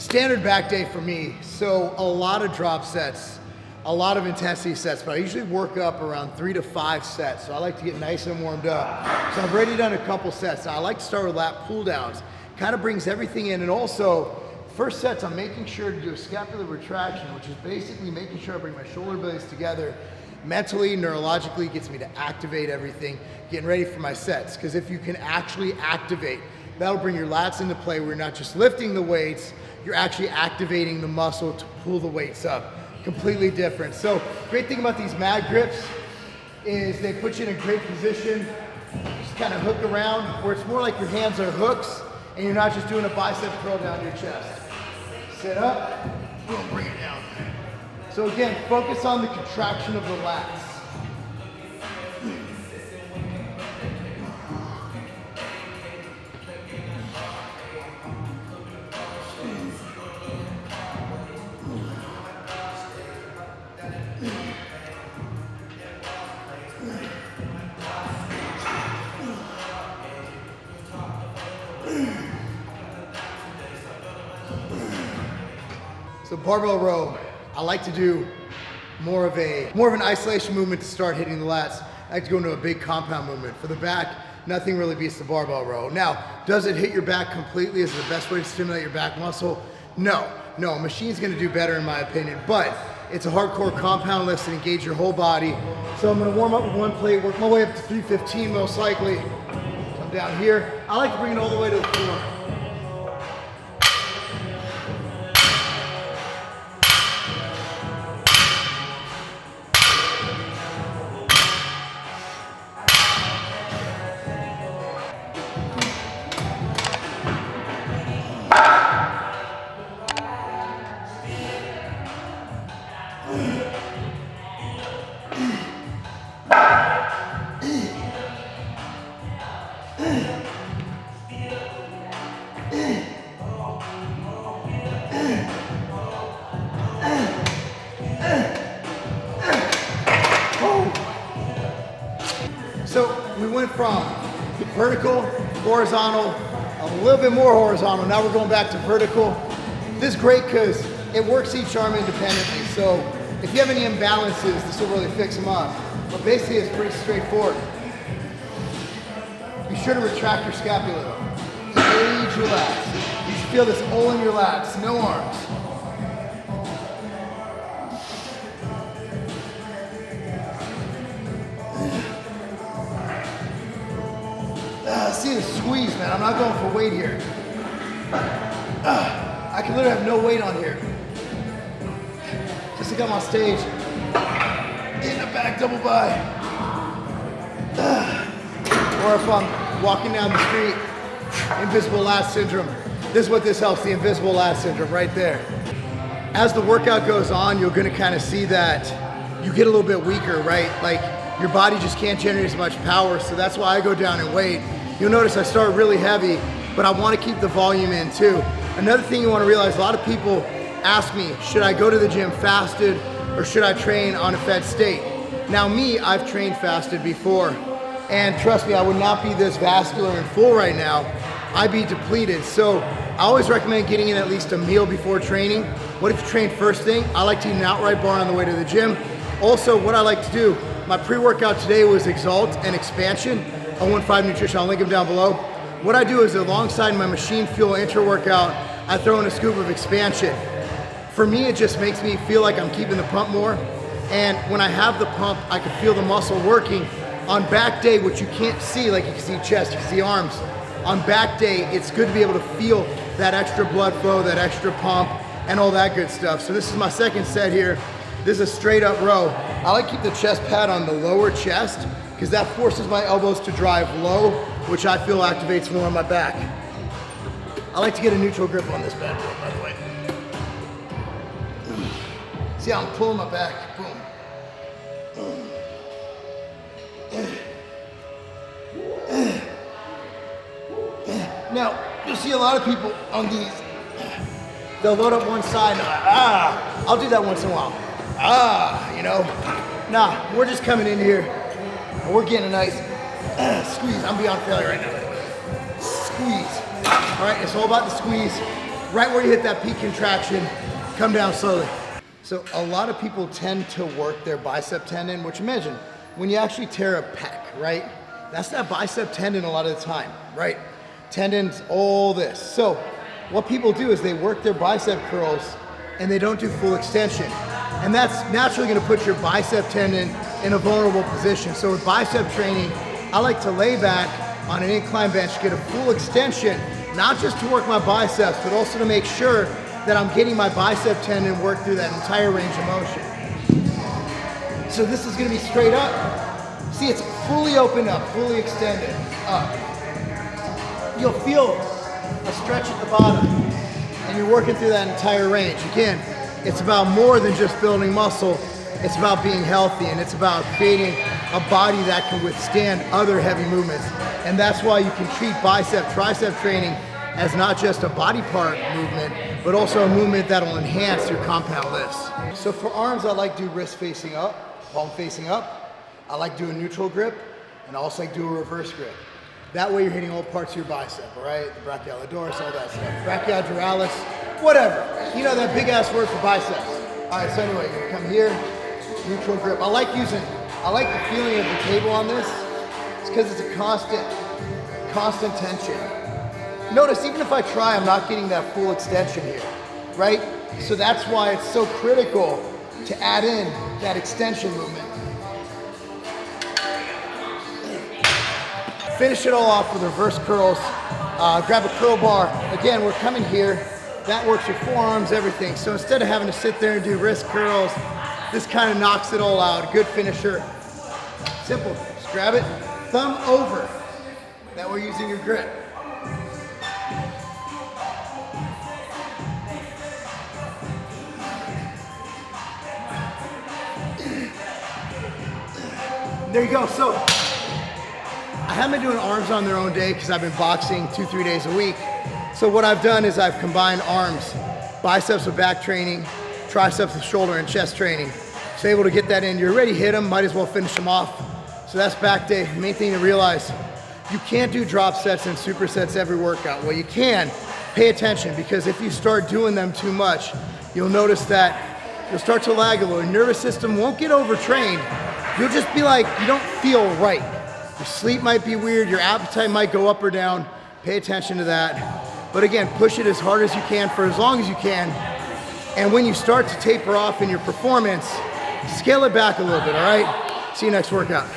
Standard back day for me, so a lot of drop sets, a lot of intensity sets, but I usually work up around 3 to 5 sets, so I like to get nice and warmed up. So I've already done a couple sets. Now I like to start with lat pull downs. Kind of brings everything in, and also, first sets I'm making sure to do a scapular retraction, which is basically making sure I bring my shoulder blades together. Mentally, neurologically, gets me to activate everything, getting ready for my sets, because if you can actually activate, that'll bring your lats into play where you're not just lifting the weights, you're actually activating the muscle to pull the weights up. Completely different. So, great thing about these mag grips is they put you in a great position, just kind of hook around, where it's more like your hands are hooks, and you're not just doing a bicep curl down your chest. Sit up, boom, bring it down. So again, focus on the contraction of the lats. So barbell row, I like to do more of an isolation movement to start hitting the lats. I like to go into a big compound movement. For the back, nothing really beats the barbell row. Now, does it hit your back completely? Is it the best way to stimulate your back muscle? No, a machine's gonna do better in my opinion, but it's a hardcore compound lift and engage your whole body. So I'm gonna warm up with one plate, work my way up to 315 most likely. Come down here. I like to bring it all the way to the floor. So we went from vertical, horizontal, a little bit more horizontal. Now we're going back to vertical. This is great because it works each arm independently. So if you have any imbalances, this will really fix them up. But basically it's pretty straightforward. Be sure to retract your scapula though. Engage your lats. You should feel this all in your lats, no arms. See the squeeze, man. I'm not going for weight here. I can literally have no weight on here. Just to come on stage. In the back double by. Or if I'm walking down the street, invisible lat syndrome. This is what this helps, the invisible lat syndrome right there. As the workout goes on, you're gonna kind of see that you get a little bit weaker, right? Like your body just can't generate as much power, so that's why I go down in weight. You'll notice I start really heavy, but I want to keep the volume in too. Another thing you want to realize, a lot of people ask me, should I go to the gym fasted or should I train on a fed state? Now me, I've trained fasted before, and trust me, I would not be this vascular and full right now. I'd be depleted. So I always recommend getting in at least a meal before training. What if you train first thing? I like to eat an outright bar on the way to the gym. Also, what I like to do, my pre-workout today was Exalt and Expansion. 015 Nutrition, I'll link them down below. What I do is alongside my machine fuel intra-workout, I throw in a scoop of Expansion. For me, it just makes me feel like I'm keeping the pump more. And when I have the pump, I can feel the muscle working. On back day, which you can't see, like you can see chest, you can see arms. On back day, it's good to be able to feel that extra blood flow, that extra pump, and all that good stuff. So this is my second set here. This is a straight up row. I like to keep the chest pad on the lower chest because that forces my elbows to drive low, which I feel activates more on my back. I like to get a neutral grip on this bad boy, by the way. See how I'm pulling my back, boom. Now, you'll see a lot of people on these, they'll load up one side and I'll do that once in a while. You know, nah, we're just coming in here and we're getting a nice squeeze. I'm beyond failure right now. Squeeze. All right, it's all about the squeeze. right where you hit that peak contraction, come down slowly. So a lot of people tend to work their bicep tendon, which imagine, when you actually tear a pec, right? That's that bicep tendon a lot of the time, right? Tendons, all this. So what people do is they work their bicep curls and they don't do full extension. And that's naturally gonna put your bicep tendon in a vulnerable position. So with bicep training, I like to lay back on an incline bench, get a full extension, not just to work my biceps, but also to make sure that I'm getting my bicep tendon worked through that entire range of motion. So this is gonna be straight up. See, it's fully opened up, fully extended, up. You'll feel a stretch at the bottom, and you're working through that entire range. Again, it's about more than just building muscle. It's about being healthy, and it's about creating a body that can withstand other heavy movements. And that's why you can treat bicep, tricep training as not just a body part movement, but also a movement that'll enhance your compound lifts. So for arms, I like to do wrist facing up, palm facing up. I like doing neutral grip, and I also like do a reverse grip. That way you're hitting all parts of your bicep, all right? The brachialis, all that stuff. Brachioduralis, whatever. You know that big ass word for biceps. All right, so anyway, you're gonna come here, neutral grip. I like the feeling of the table on this. It's because it's a constant tension. Notice, even if I try, I'm not getting that full extension here, right? So that's why it's so critical to add in that extension movement. Finish it all off with reverse curls. Grab a curl bar. Again, we're coming here. That works your forearms, everything. So instead of having to sit there and do wrist curls, this kind of knocks it all out. Good finisher. Simple. Just grab it, thumb over. That we're using your grip. There you go. So I haven't been doing arms on their own day because I've been boxing 2-3 days a week. So what I've done is I've combined arms, biceps with back training, triceps with shoulder and chest training. So able to get that in. You already hit them, might as well finish them off. So that's back day. Main thing to realize, you can't do drop sets and supersets every workout. Well, you can. Pay attention, because if you start doing them too much, you'll notice that you'll start to lag a little. Your nervous system won't get overtrained. You'll just be like, you don't feel right. Your sleep might be weird, your appetite might go up or down. Pay attention to that. But again, push it as hard as you can for as long as you can. And when you start to taper off in your performance, scale it back a little bit, all right? See you next workout.